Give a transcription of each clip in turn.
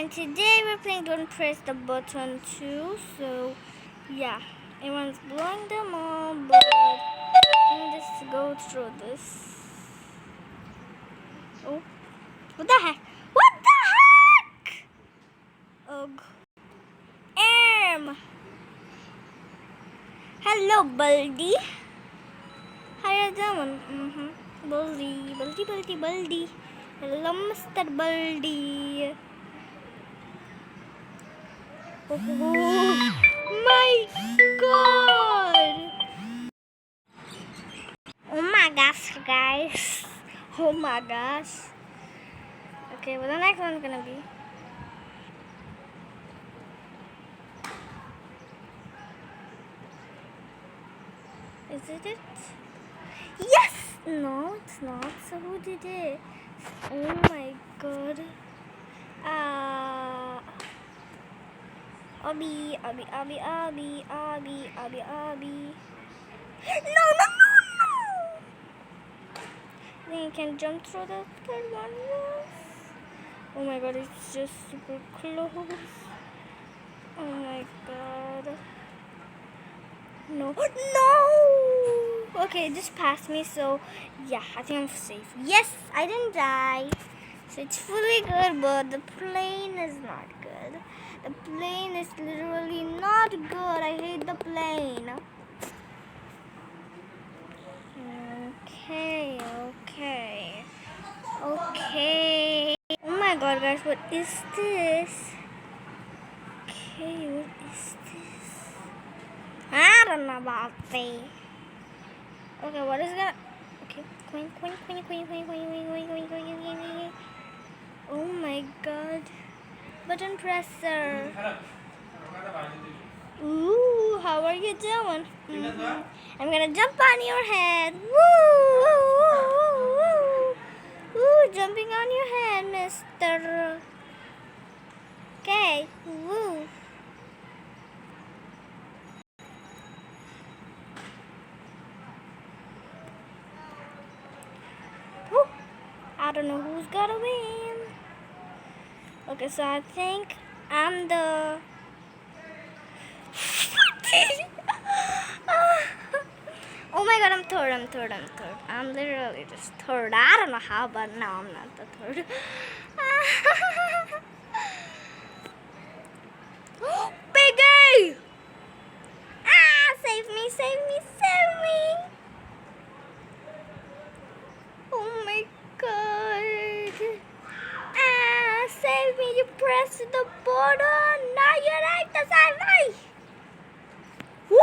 And today we're playing Don't Press the Button 2. So, yeah, everyone's blowing them all, but let me just go through this. Oh, what the heck? What the heck? Ugh. Hello, Baldi. How are you doing? Baldi. Hello, Mr. Baldi. Oh my god! Oh my gosh, guys. Oh my gosh. Okay, well, the next one's gonna be. Is it? Yes! No, it's not. So, who did it? Oh my god. Abby. No! I think I can jump through the third one. Yes. Oh my god, it's just super close. Oh my god. No! Okay, just passed me, so yeah, I think I'm safe. Yes, I didn't die. So it's fully good, but the plane is not good. The plane is literally not good. I hate the plane. Okay. Oh my god, guys, what is this? Okay, what is this? I don't know about this. Okay, what is that? Okay, queen. Oh my god. Button presser. Ooh, how are you doing? I'm gonna jump on your head. Woo, jumping on your head, mister. Okay, woo. I don't know who's gonna win. Okay, so I think I'm the... Oh my god, I'm third. I'm literally just third. I don't know how, but no, I'm not the third. Piggy! Save me! Oh my god. Save me, you pressed the button. Now you're right to save me. Woo!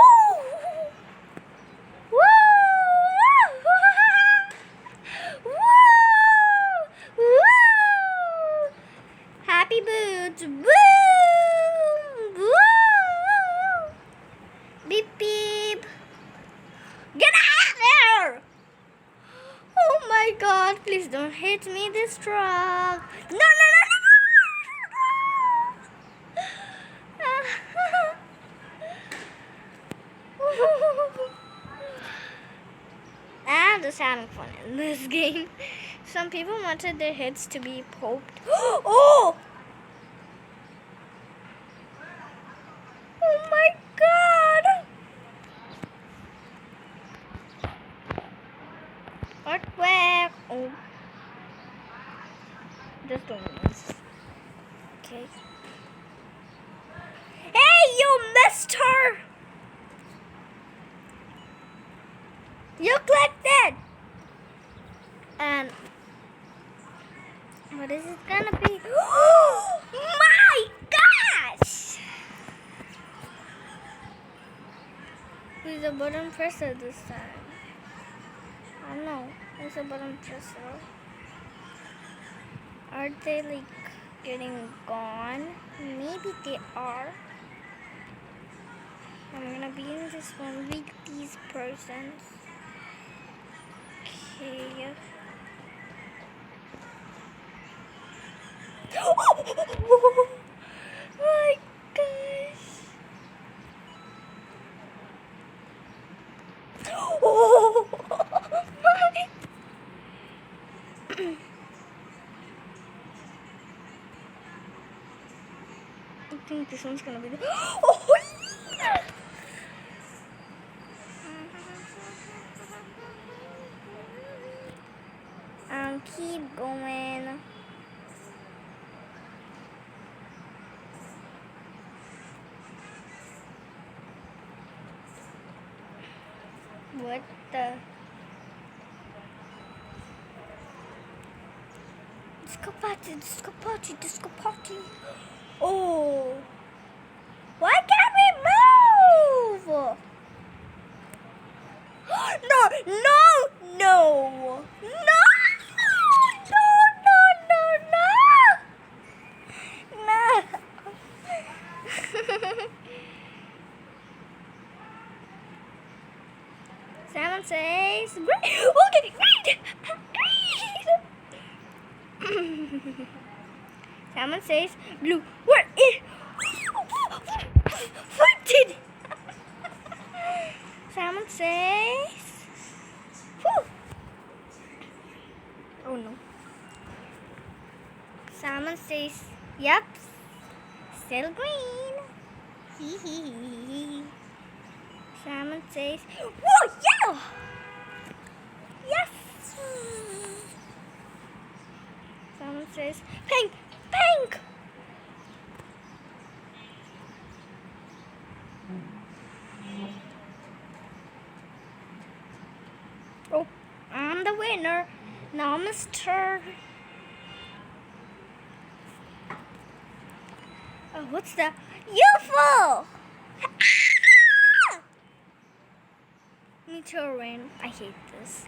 Happy boots. Boom! Beep beep. Get out of there! Oh my god, please don't hit me, this truck. No. I'm just having fun in this game. Some people wanted their heads to be poked. Oh! Oh my god! Where? Oh. Just don't miss. Okay. Hey, you missed her! You clicked it! And what is it gonna be? Oh my gosh! Who's a button presser this time? I don't know. Who's a button presser? Are they like getting gone? Maybe they are. I'm gonna be in this one with these persons. Okay. Oh my gosh. Oh my. think this one's gonna be the. Oh yeah! Keep going. What the? Disco party, disco party, disco party. Oh. Why can't we move? No, no, no. No, no, no, no, no. No. Salmon says green. Okay, green. Green. Salmon says blue. Where is? What did? Salmon says. Whew. Oh no. Salmon says, yep, still green. Hee hee hee. Salmon says, whoa, yellow. Yes. Salmon says, pink, pink. Oh, I'm the winner. Now, Mr. Oh, what's that? UFO! Meteor rain. I hate this.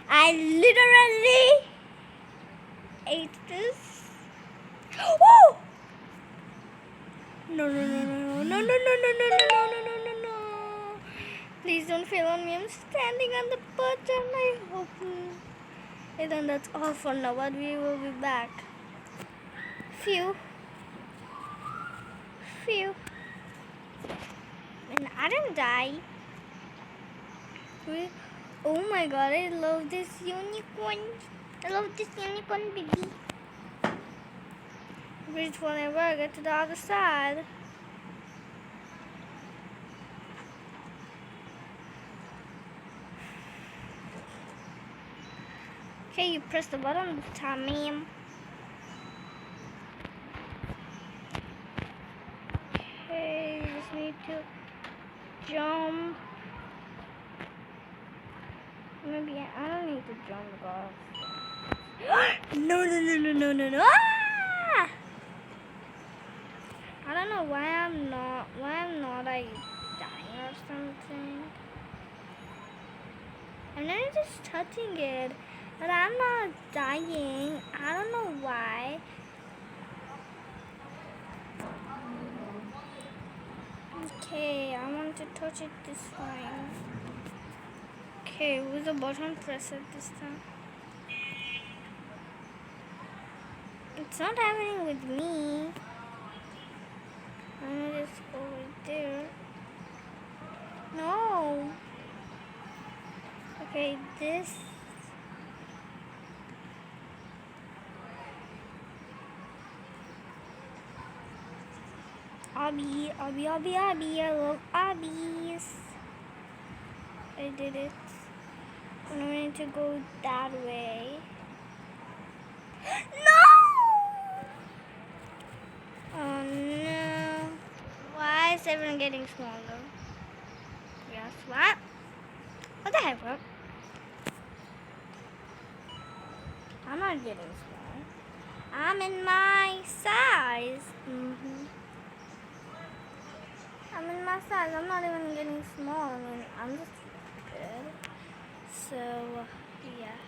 I literally hate this. Oh! No, no, no, no, no, no, no, no, no, no, no, no, no, no, no. Please don't fail on me. I'm standing on the button. I hope. And then that's all for now, but we will be back. Phew. Phew. And I didn't die. Oh my god, I love this unicorn. I love this unicorn baby. Reach whenever I get to the other side. Okay, you press the button this time, ma'am. Okay, you just need to jump. Maybe I don't need to jump, guys. No, no, no, no, no, no, no. Ah! I don't know why I'm not like dying or something. I'm not just touching it, but I'm not dying. I don't know why. Okay, I want to touch it this time. Okay, with the button, press it this time. It's not happening with me. I'm gonna just go right there. No. Okay, this. Obby, obby, obby, obby. I love obbies. I did it. And I'm going to go that way. No! Oh no. Why is everyone getting smaller? Yes, what? What the heck, bro? I'm not getting small. I'm in my size. I'm in my size. I'm not even getting small. I mean, I'm just good. So, yeah.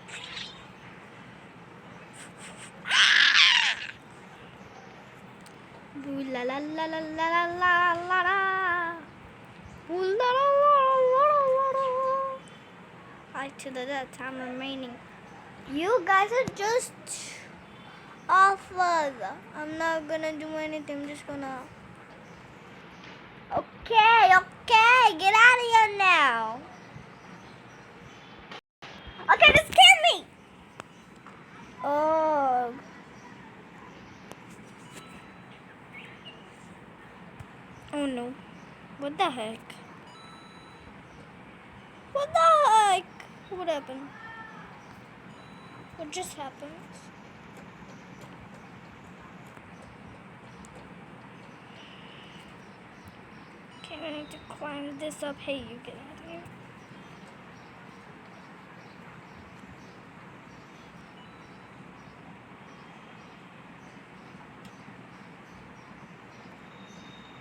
Boo la la la la la la la la la. Boo la la la la la la. Hi to the time remaining. You guys are just awful. I'm not gonna do anything. I'm just gonna. Okay, get out of here now. Okay, just kill me. Oh. Oh no. What the heck? What the heck? What happened? What just happened? Okay, I need to climb this up. Hey, you get out of here.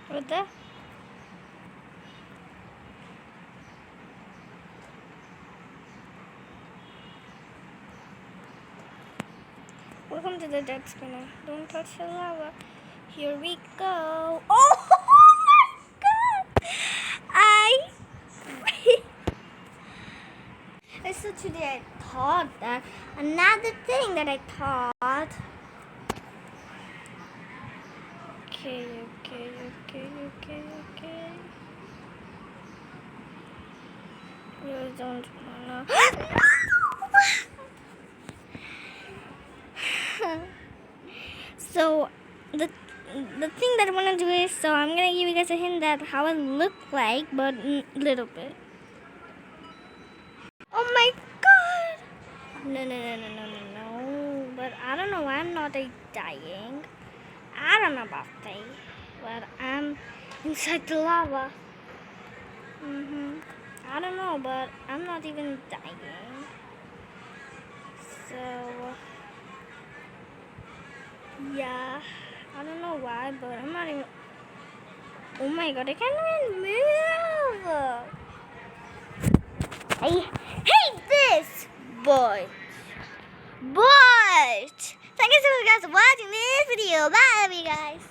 What the? Welcome to the dead spinner. Don't touch the lava. Here we go. Oh my god! So today I thought that another thing that I thought. Okay. You don't wanna. So the thing that I wanna do is, so I'm gonna give you guys a hint that how it look like, but little bit. Oh my god! No. But I don't know why I'm not dying. I don't know about that, but I'm inside the lava. I don't know, but I'm not even dying. So yeah, I don't know why, but I'm not even. Oh my god, I can't even move. I hate this, but thank you so much guys for watching this video. Bye, love you guys.